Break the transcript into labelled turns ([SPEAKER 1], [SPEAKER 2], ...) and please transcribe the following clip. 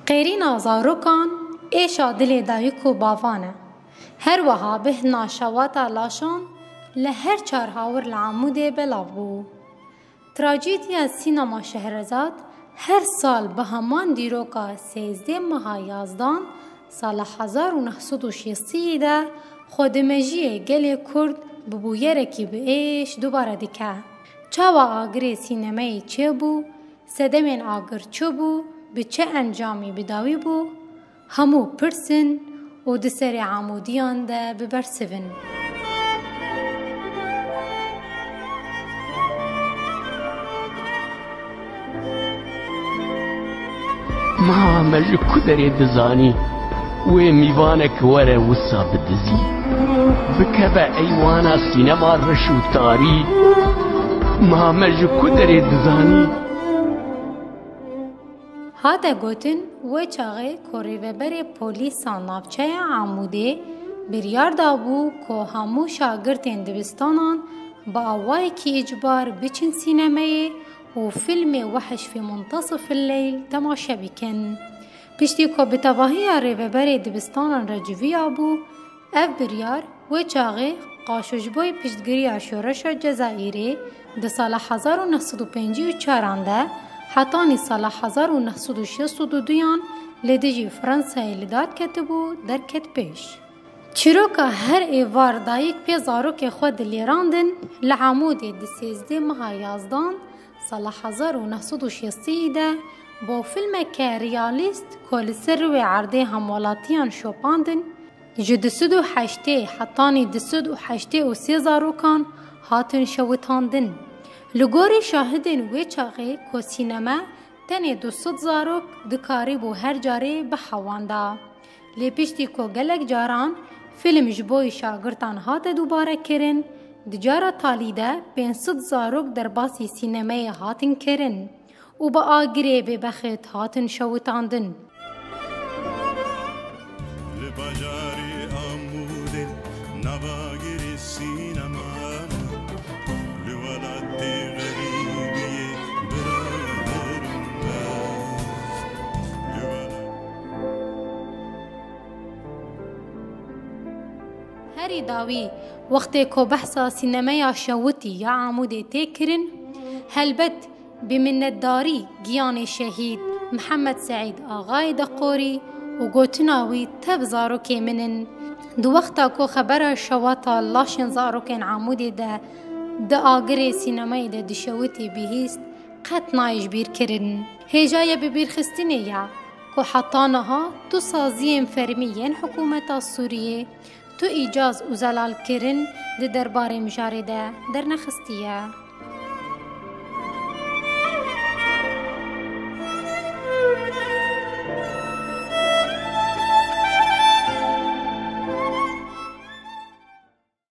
[SPEAKER 1] قیرینا زاروکان ایشا دل دایک و باوانه. هر وها به ناشواتا لاشان لهر چار هاور لعموده بلاو بو. تراجیدیا سینما شهرزاد هر سال به همان دیروکا 13 ماه یازدان سال 1960 ده خودمجی گل کرد ببویرکی به ایش دوباره دیکه. چاوا آگری سینمایی چه بو؟ سدمین آگر چه بو؟ به چه انجامی بداوی بو؟ همو پرسن و دسر عمودیان ده ببرسون.
[SPEAKER 2] ما ملك كدري دزاني وميوانك ورا وصا بدزي بكبا ايوانا سينما رشو تاري ما ملك كدري دزاني
[SPEAKER 1] هاده گوتن و چاقه کوریوبر پولیسا نافچه عموده بریار دابو که همو شاگردین دبستانان با آوائی که اجبار بچن سینمایه و فیلم وحش في منتصف الليل تماشا بكن. پشتی که بتباهی ریوبر دبستان رجوی آبو اف بریار و چاقه قاشوشبوی پشتگیری شورش جزائری ده سال 1954 ده حتانی سال 1962 لدیجی فرانسای لداد کتبو در کت پیش. چیروکا هر ایوار دایک پی زاروک خود لیراندن لعمود ده 13 ماه یازدان سال 1960 ده با فیلم که ریالیست کل سر و عرضه همولاتیان شوپاندن جو دسدو حشته حتانی دسدو حشته و 3 زاروکان هاتن شوتاندن. لگوری شاهدن و چاقه که سینما تنه 200 زاروک دکاری بو هر جاره بحوانده. لیپشتی که گلک جاران فیلم جبوی شاگرتان هات دوباره کرن دجارة تالیده 500 زاروک در باسی سینمای هاتن کرن و با آگره ببخت هاتن شوتاندن. هری داوی وقتی که بحثا سینمای شوتی یا عموده تکرن هلبت بمندداری گیان شهید محمد سعید آغای دقوری و گوتناوی تب زاروکی منن دو وقتا که خبر شواتا لاشن زاروکین عموده ده آگره سینمای ده شوتی بهیست قط نایش بیر کرن هجای ببیر خستینه یا که حتانها تو سازیم فرمیین حکومت سوریه تو ایجاز و زلال کرن ده درباره مجاره ده در نخستیه.